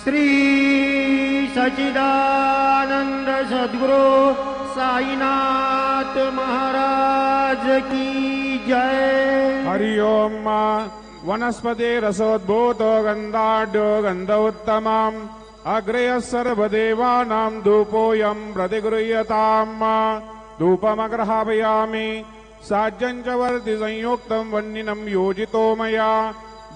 श्री सच्चिदानंद सद्गुरु साईनाथ महाराज की जय। हरि ओम। वनस्पति रसोद्भूतो गंधाढ्यो गंध उत्तमम् अग्रे सर्वदेवानां धूपोऽयं प्रतिगृह्यताम्। धूपमग्रहापयामि साज्यं च वर्ति संयुक्तं वह्निनं योजितो मया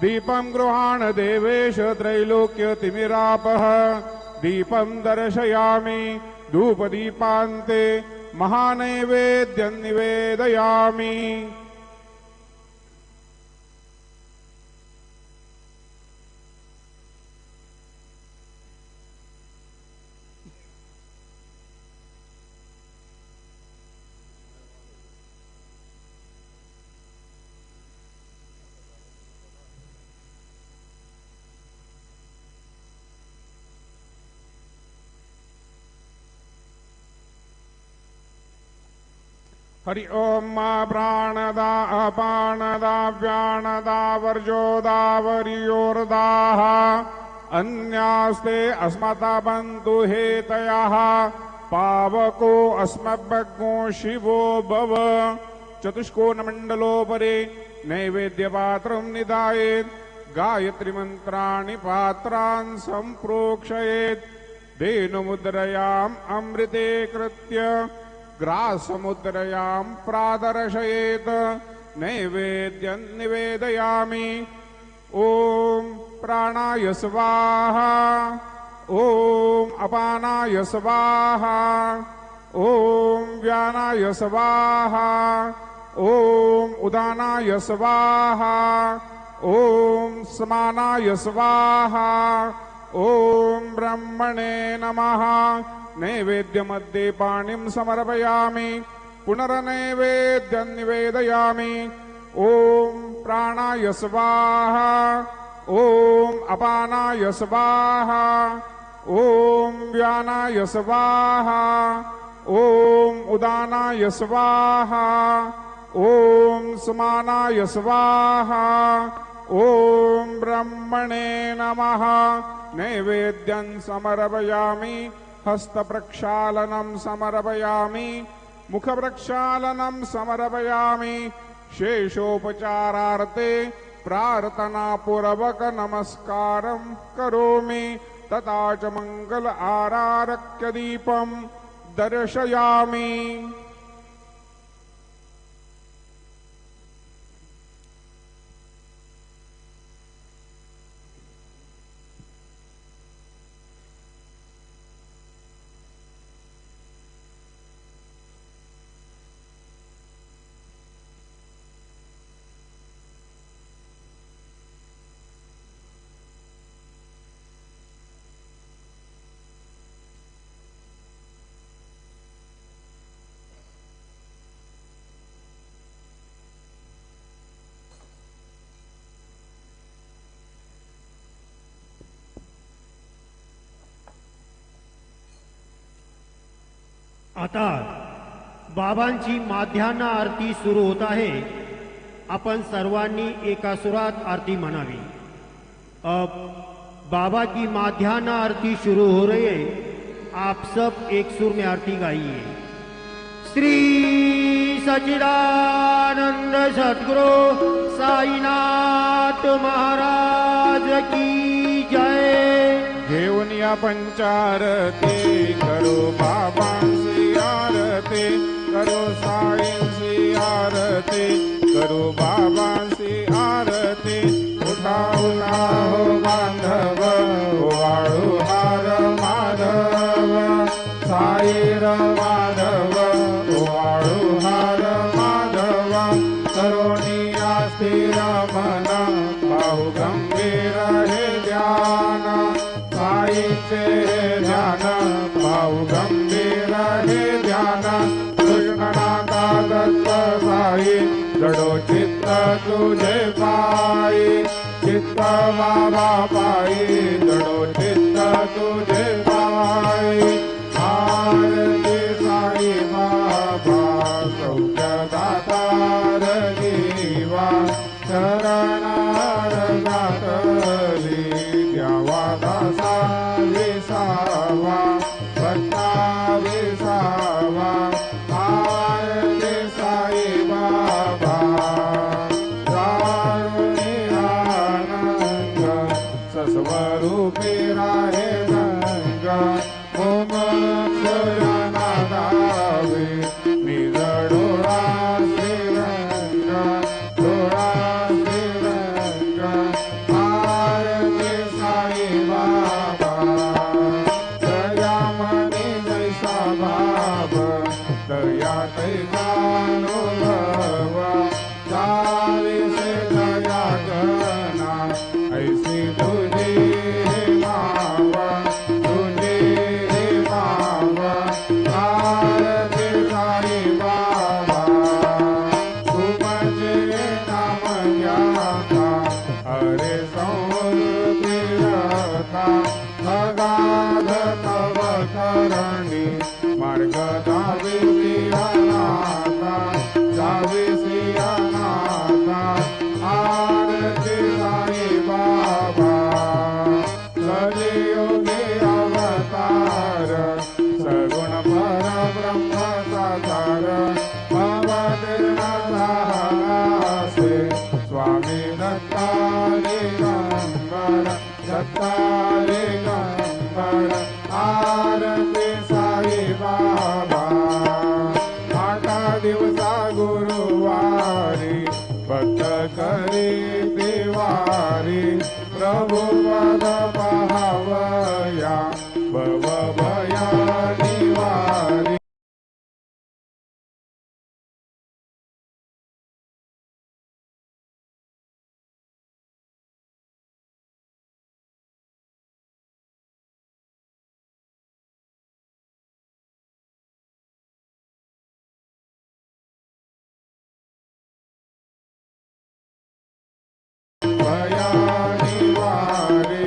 दीपं गृहाण देवेश त्रैलोक्यतिमिरापः दीपं दर्शयामि धूपदीपान्ते महानैवेद्यं निवेदयामि। हरि ओम। प्राणदा अपानदा व्यानदा वर्जोदा वर्योर्दाः अन्यास्ते अस्मता बन्तु हेतयः पावको अस्मद्भग्नो शिवो भव। चतुष्कोणमण्डलोपरि नैवेद्यपात्रं निधायेत् गायत्री मंत्राणि पात्रान् सम्प्रोक्षयेत् धेनुमुद्रयाम् अमृते कृत्य ग्रासमुद्रयां प्रादर्शयेत् नैवेद्यं निवेदयामि। ओम प्राणाय स्वाहा ओम अपानाय स्वाहा ओम व्यानाय स्वाहा ओम उदानाय स्वाहा ओम समानाय स्वाहा ओम ब्रह्मणे नमः। नैवेद्यमध्ये पाणिं समर्पयामि पुनर्नैवेद्यं निवेदयामि। ओम प्राणाय स्वाहा ओम अपानाय स्वाहा ओम व्यानाय स्वाहा ओम उदानाय स्वाहा ओम समानाय स्वाहा ओम ब्रह्मणे नमः। नैवेद्यं समर्पयामि हस्तप्रक्षालनं समर्पयामि मुखप्रक्षालनं समर्पयामि। शेषोपचारार्थे प्रार्थनापूर्वक नमस्कारं करोमि तथा च मंगल आरारक्य दीपं दर्शयामि। आता बाबांची माध्यान्ह आरती सुरू होत आहे। आपण सर्वांनी एका सुरात आरती म्हणावी। अब बाबा की माध्यान्ह आरती शुरू हो रही है। आप सब एक सुर में आरती गाइए। श्री सच्चिदानंद सद्गुरु साईनाथ महाराज की जय। घेऊन या पंचारती करो बाबांची आरती करो साईंची आरती करो बाबांची आरती। उठा उठा हो बांधव वाळू हार माधव साईर माधव वाळू हार माधव। करोनी स्थिर मन बाहु गंभीर हे ध्यान साईचे ध्यान भाऊ गंभीर हे ध्यान। कृष्णनाथा दत्त साई जडो चित्त तुझे पायी चित्त बाबा पायी जडो चित्त तुझे पायी। आरती साई बाबा सौख्यदातार जीवा शरणार घातली द्यावा दासा रूपे राहे गंगा ओम अक्षरनादावे निज डोळा श्रीरंगा डोळा श्रीरंगा आरती साई बाबा दयामणी जैसा भाव दया तैसा अनुभव जावे से दया गना ऐसी तुझी मावा तुझी मावा आरती साई बाबा तुमचे नाम ज्ञाता हरे संवृत्ती रता अगाध तव करणी मार्ग जावी अनाथा जावी अनाथा आरती साई बाबा सजयोगी अवतार सगुण परब्रह्म साकार अवतीर्ण झालासे स्वामी दत्ता दिगंबर दत्ता दिगंबर आरती साई बाबा आठा दिवसा गुरुवारी भक्त करी दिवारी प्रभु पद पाहावया भव भया निवारी भया निवारी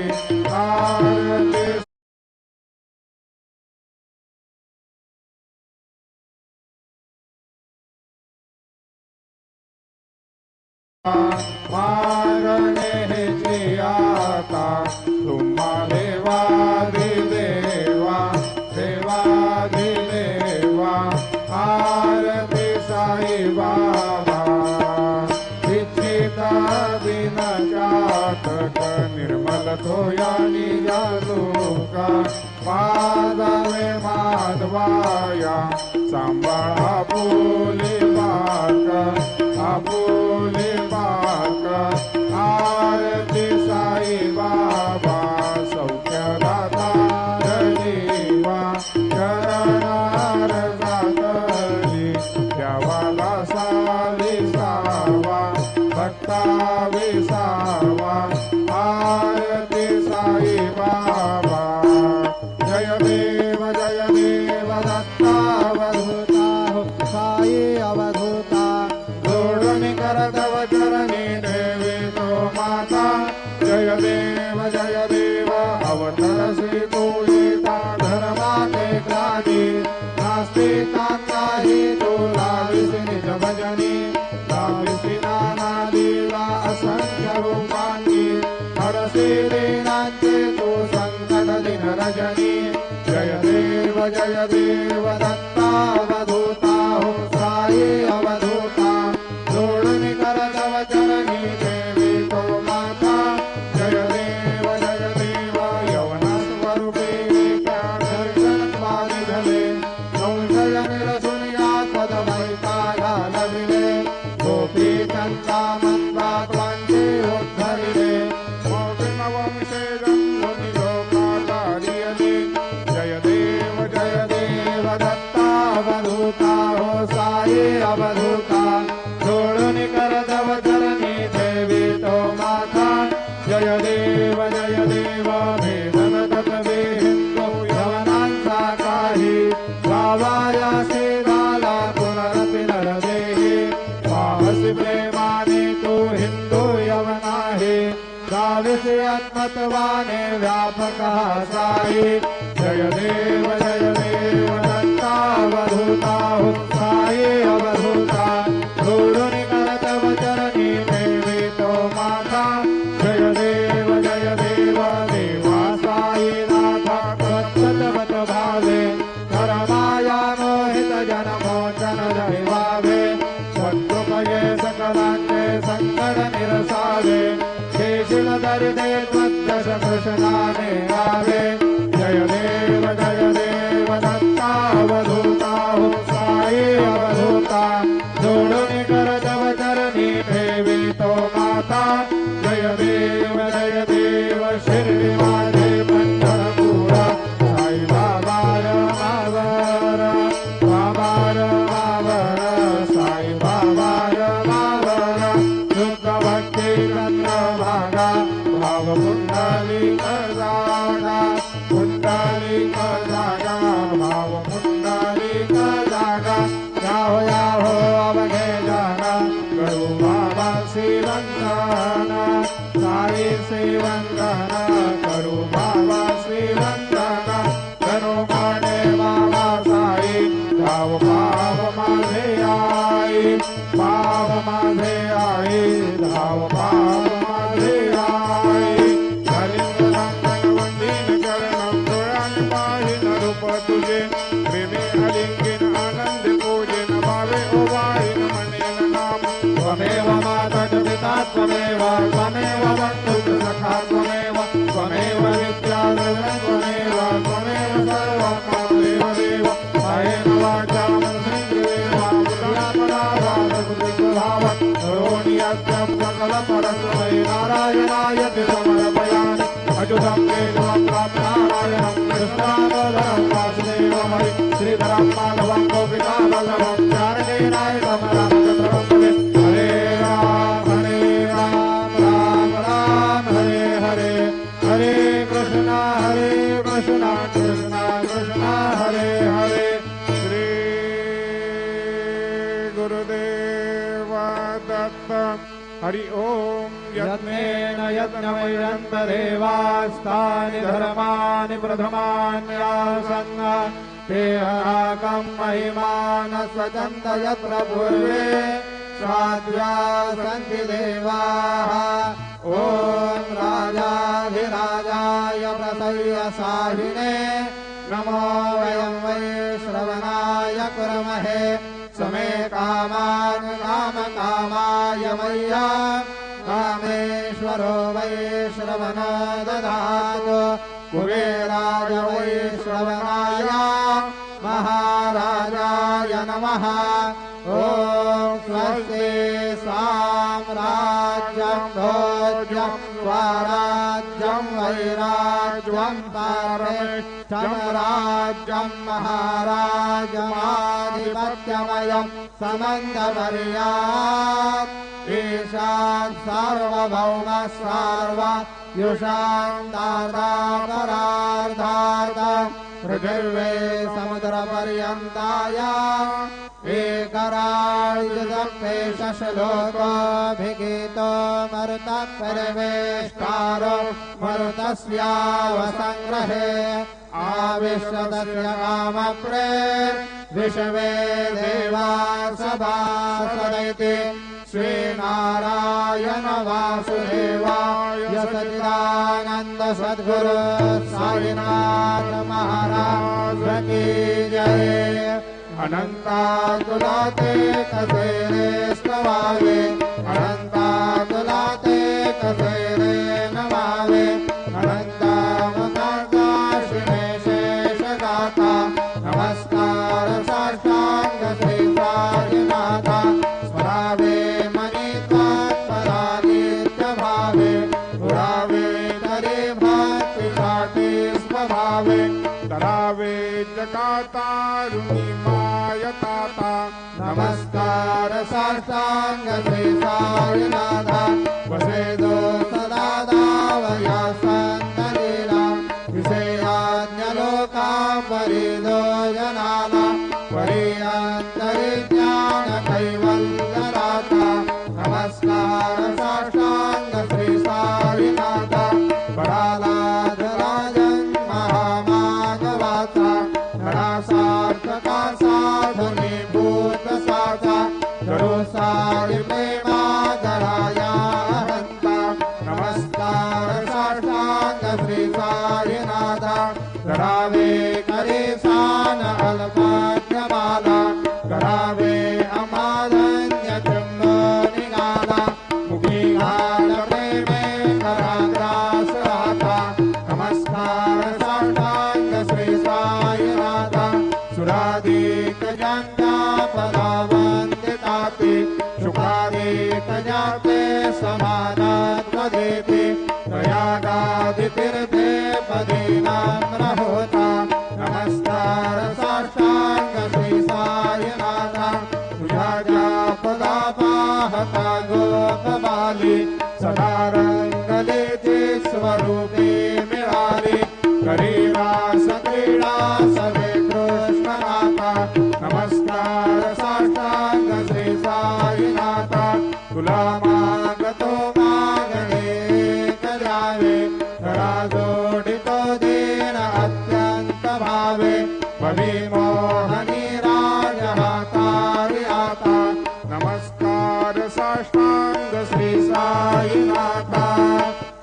आरती मारणे आता तुम्हा देवाधिदेवा देवाधिदेवा आरती साई बाबा इच्छिता दिन चातक निर्मल थोया निजालुका पादावे माधवाया सांभाळ आपुले बाका आपुले बाका आरती साई बाबा सौख्यदाता देवा चरणार जातली देवाला साली सावा भक्ता विसावा आरती साई बाबा जय देव दत्ता अवधूता हो साई अवधूता जोडून करतव चरणी देवी तो माता जय देव अवतरसी तू येता धर्माते ग्लानी नास्तिकांनाही तू लाविसी निज भजनी लाविसी नाना देवा असंख्य रूपांनी हरसी दीनांचे तू संकट दिन रजनी जय देव दत्ता अवधूता हो साई अवधूता जोडून करतव चरणी देवी तो माता जय देव यवना स्वरूपे दर्शन स्वामी झाले संशय निरसून या पदमैताला लविले गोपी चंदा मंदात्वांचे उद्धरिले वंशे गंगोनी लोकाचार्यने जय देव दत्ता अवधूता हो साई अवधूता जोडून करतव चरणी देवी तो माता जय देव भेदन तत्वे हिंदू यवनांचा काही गावायासी झाला पुनरपि नरदेही पाहसी प्रेमाने तू हिंदू यवन आहे गाविसी आत्मत्वाने व्यापक साई जय देव दत्ता अवधूता हो साई अवधूता जोडून करतव चरणी देवी तो माता जय देव देवा साई नाथा सतवत भावे धर्माया मोहित जनमोचन दैवावे शत्रुपये सकलांचे संकट निरसावे शेषिल दरिदे त्वद्दश कृष्णाने गावे जय देव दत्तावधूता हो साई अवधूता जोडून कर तव चरणी ठेवी तो माता जय देव शिर्डी माझे पंढरपुरा साई बाबार मावर साई बाबार मावर शुद्ध भक्ती चंद्रभागा भाव पुंडलिक जागा भाव पुंडलिक जागा याहो अवघे जागा गरु बाबा श्रीवंदना साई श्रीवंदना करू बाबा श्रीवंदना करू माने बाबा साई धाव पाव माझे आई धाव पाव माझे आई वंदीन चरणम डोळ्याने पाहिन रूप तुझे प्रेमे अलिंगीन आनंद पूजेन भावे ओवाळीन म्हणेन नाम त्वमेव माता च पिता त्वमेव बंधु सखा त्वमेव विद्या त्वमेव सर्वं देव देव कायेन वाचा मनसेन्द्रियेर्वा बुद्ध्यात्मना करोमि यज्ञं सकलपरस्मै नारायणाय ते समर्पयामि अच्युतं केशवं नारायणं कृष्णावतारं वासुदेवं हरि श्रीधरं माधवं गोपिकावल्लभं चारणेनाय रामचन्द्रं हरे राम राम राम हरे हरे हरे कृष्णा कृष्णा कृष्णा हरे हरे श्री गुरुदेव दत्त हरि ओम यज्ञेन यज्ञमयन्त देवास्तानि धर्माणि प्रथमान्यासन् ते हराकं महिमान सचन्त यत्र पूर्वे स्वाद्या सन्ति देवाः ॐ राजाधिराजाय प्रसय्य साहिने नमो वयं वै श्रवणाय कुर्महे समे कामान् कामकामाय मय्या कामेश्वरो वै श्रवणो ददातु कुबेराय वै श्रवणाय महाराजाय नमः ॐ स्वस्ति साम्राज्यं भोज्यं स्वराज्यं वैराज्यं पारमेष्ठं राज्यं महाराजमाधिपत्यमयं समन्तपर्यात् ईशान् सार्वभौमः सार्वयुषां दाता परार्धात् पृथिवे समुद्रपर्यन्ताय एकराळ्यदप्पेशश्लोकोऽभिगीतो मरुतः परमेष्टारो मरुतस्यावसङ्ग्रहे आविश्वतस्य कामप्रेर्विश्वे देवा सभासदैति श्रीनारायण वासुदेवाय सच्चिदानन्द सद्गुरु साईनाथ महाराज की जय अनन्तातुलाते कसेरे स्तवावे अनन्तातुलाते कसेरे नमावे अनन्तामुखाता शिवे शेषगाथा नमस्कार साष्टांग श्री साईनाथा स्मरावे मनितात्परादित्य भावे पुरावे तरे भक्ति साटे स्वभावे करावे जगातारुणी मायताता नमस्कार साष्टांग श्री साईनाथा वसेदो सदा दावया संतलीला विषयाज्ञलोकां परिदो जनाला परियन्तरिज्ञान कैवल्यदाता नमस्कार साष्टांग श्री साईनाथा बडालाधराजन् महामानवाचा धरासार्थका साधुनीभूत साचा धरोसारि प्रेमा धराया हन्ता नमस्कार साष्टांग श्री साईनाथा धरावे करेसान अल्पाज्ञमाला करावे अमादन्य चुम्ब निगाला मुखी घाल प्रेमे करा त्वया जोडितो दीन अत्यंत भावे विमोहनी राजहातारियाता नमस्कार साष्टांग श्री साईनाथा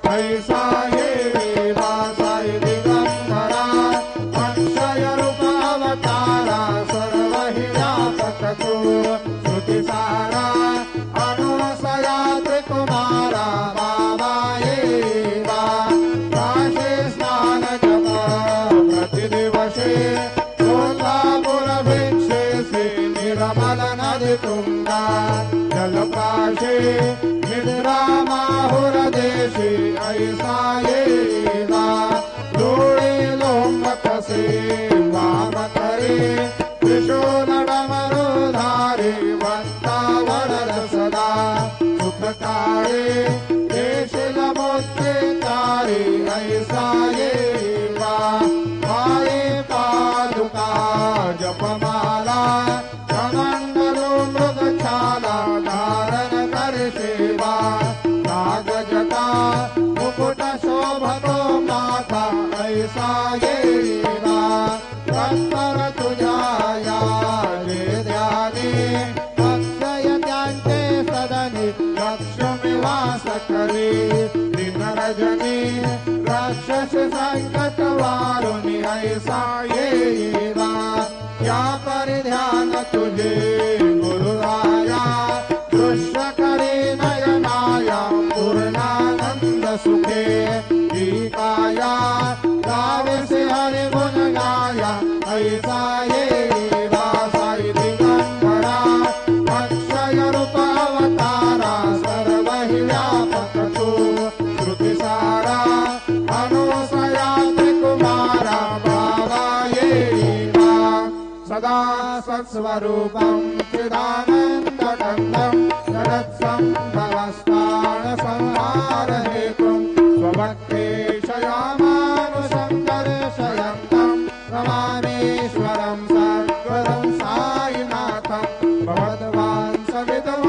जय साई देवा साई दिगंबरा अक्षय रूप अवतारा सर्व हि व्यापक तू श्रुति सारा अनुसया त्रिकुमारा बाबा येवा काशी स्नान जप प्रतिदिवसे कोल्हापुर भिक्षे श्री निर्मल नदी तुंगा जलपाशे निद्रामाहुर देशी ऐसा येवा लोळे लोंबकसे वामकरे त्रिशूल डमरुधारे वक्तावरद सदा सुखकारे देशिल मोत्तेकारे ऐसा येवा पाये पादुका जपमाला कमंडलो मृगछाला धारण कर सेवा नागजटा मुकुट शोभतो माथा ऐसा येवा तत्पर तुझाया जे ध्यानी अक्षय त्यांचे सदनी लक्ष्मी वास करी दिन रजनी राक्षस संकट वारुणी ऐसा येवा या परिध्यान तुझे गुरुराया दृश्य करे नयनाया पूर्णानंद सुखे काया गावेसे हरि गुण गाया ऐसा येवा साई दिगंबरा अक्षय रूप अवतारा सर्व हि व्यापक तू श्रुति सारा अनुसया त्रिकुमारा बाबा येवा सदा सत्स्वरूपं चिदानन्दकन्दं जगत्सम्भवस्थान संहार हेतुं स्वभक्तेशयामानुषं दर्शयन्तं नमामीश्वरं सद्गुरुं साईनाथं भगवद्वांसविदुं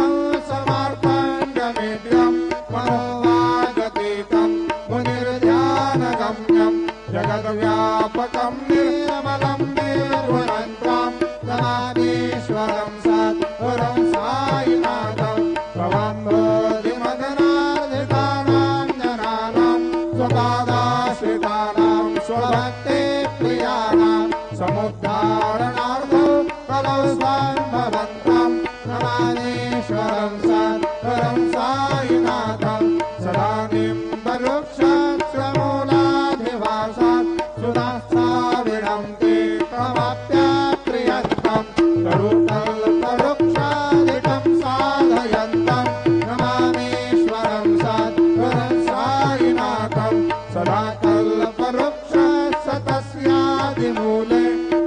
समार्थङ्गमेद्यं मनोवागतीतं मुनिर्ध्यानगम्यं जगद्व्यापकं निर्मलं निर्गुणन्तं नमामीश्वरं सद्गुरुं साईनाथं भवं बोधिमदनार्धितानां जनानां स्वपादाश्रितानां स्वभक्ते प्रियाणां समुद्धारणार्थं कलौ स्वाम्भवन्तं नमामीश्वरं सद्गुरुं साईनाथं सदा निम्बवृक्षमूलाधिवासात् सुधास्ताविडं ते तमप्याप्रियन्तं तरुकल्पवृक्षादिकं साधयन्तं नमामीश्वरं सद्गुरुं साईनाथं सदा कल्पवृक्षस्य तस्यादिमूले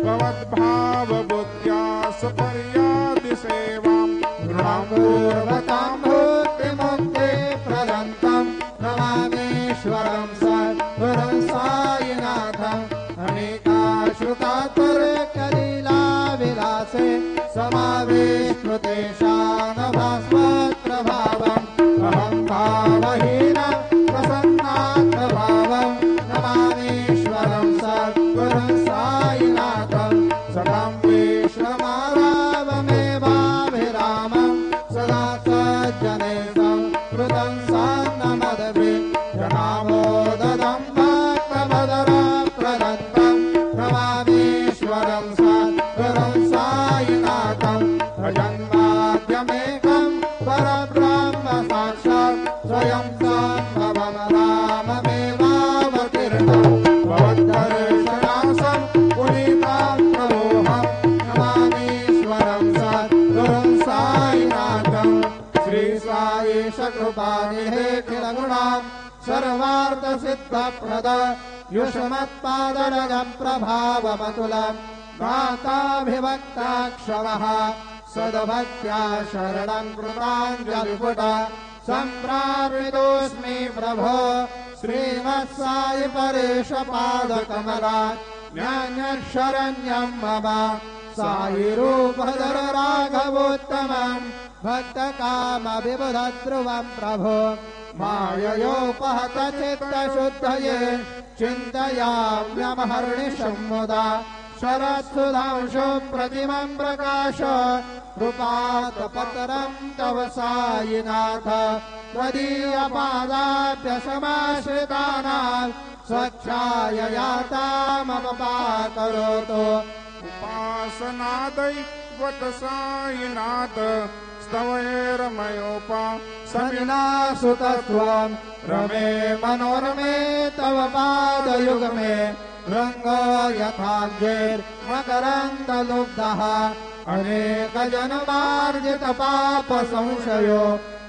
भवद्भावबुद्ध्या सपर्यादिसेवां नृणापूर्वतां भूतिमुक्ते प्रदन्तं नमामीश्वरं सद्गुरुं साईनाथं अनेकाश्रुतात्पर्यकलीलाविलासे समावेशकृतेशानभास्वत्रभावम् अहं भावहीनं प्रसन्नात्मभावं नमामीश्वरं सद्गुरुं साईनाथं सदां वैष्णवारावमेवाभिरामं सदा सज्जने संस्कृतं सन्नमदभि जनामोददं भक्तमदरप्रदत्तं नमामीश्वरं सद्गुरुं साईनाथं भजन्माद्यमेकं परब्रह्म साक्षात् स्वयं सम्भवं राममेवावतीर्णं भवद्दर्शनासं पुनीतां प्रमोहं नमामीश्वरं सद्गुरुं साईनाथं श्री साईश कृपानिधे किलगुणां सर्वार्थसिद्धप्रद युष्मत्पादरजं प्रभावमतुलं गाताभिभक्ताक्षवः सद्भक्त्या शरणं कृताञ्जलिपुट सम्प्रार्थितोऽस्मि प्रभो श्रीमत्साई परेशपादकमला ज्ञानशरण्यं मम साई रूपधर राघवोत्तमं भक्तकामविबुधध्रुवं प्रभो माययोपहत चित्तशुद्धये चिन्तयाम्यमहर्निशं मुदा शरत्सुधांशो प्रतिमं प्रकाश कृपातपतरं तव सायिनाथ त्वदीयपादाभ्यसमाश्रितानां स्वच्छाययातामपपाकरोतु उपासनादैवत सायिनाथ स्तवैरमयोपा समिनासुतत्वं रमे मनोरमे तव पादयुगमे रङ्गो यथाब्जैर्मकरन्दलुब्धः अनेकजन्मार्जितपापसंशयो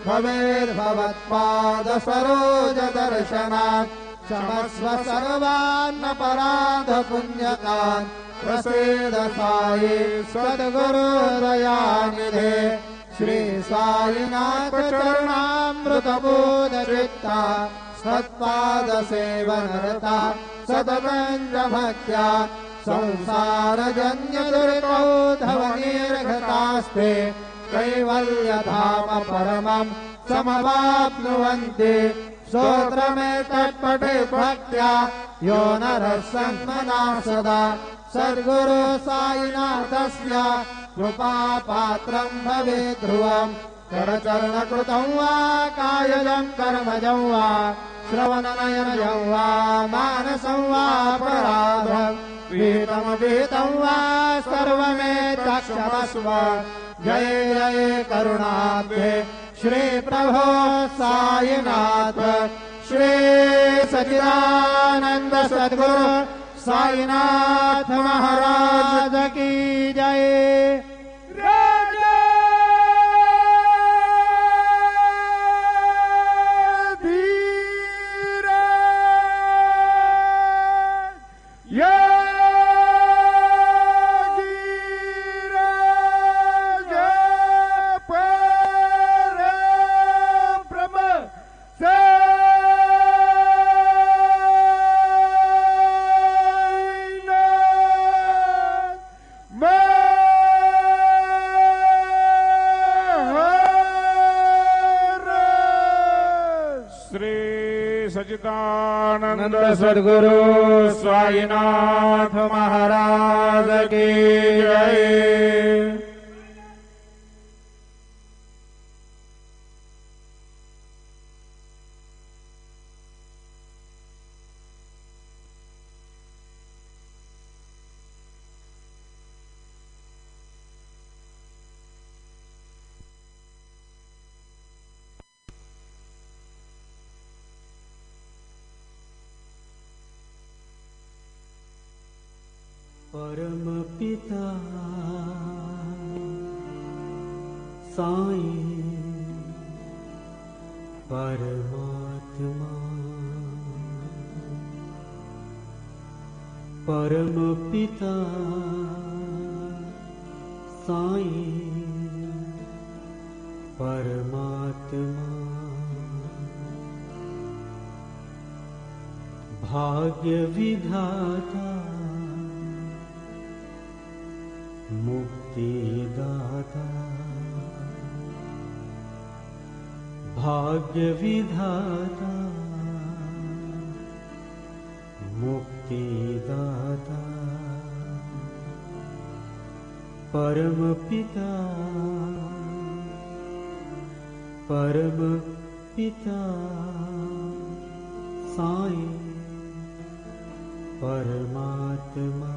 भवेद्भवत्पादसरोजदर्शनात् क्षमस्व सर्वान्नपराधपुण्यकान् प्रसीद साई सद्गुरुदयानिधे श्री साईनाथ चरणामृतबोधचित्ता सत्पादसेवनरता सततं भक्त्या संसारजन्यदुरितौधवनिर्घतास्ते कैवल्यधाम परमं समवाप्नुवन्ति स्तोत्रमेतत्पठे भक्त्या यो नरः सन्मना सदा सद्गुरु साईनाथस्य कृपापात्रं भवेत् ध्रुवम् करचरणकृतं वा कायजं कर्मजं वा श्रवणनयनजं वा मानसं वा पराधं विहितं वा सर्वमेतत्क्षमस्व जय जय करुणाब्धे श्री प्रभो साईनाथ श्री सच्चिदानंद सद्गुरु साईनाथ महाराज की जय। सच्चिदानंद सद्गुरु साईनाथ महाराज की जय। परम पिता साईं परमात्मा परम पिता साईं परमात्मा भाग्य विधाता मुक्तिदाता भाग्य विधाता मुक्तिदाता परम पिता साईं परमात्मा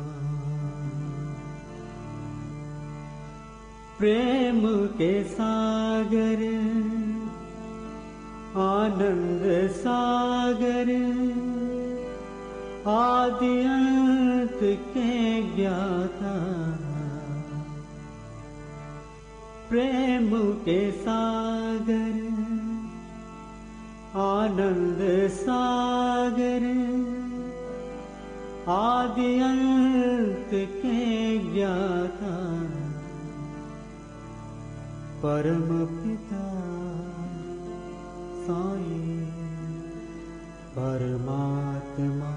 प्रेम के सागर आनंद सागर आदि अंत के ज्ञाता प्रेम के सागर आनंद सागर आदि अंत के ज्ञाता परम पिता साईं परमात्मा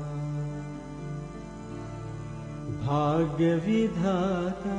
भाग्य विधाता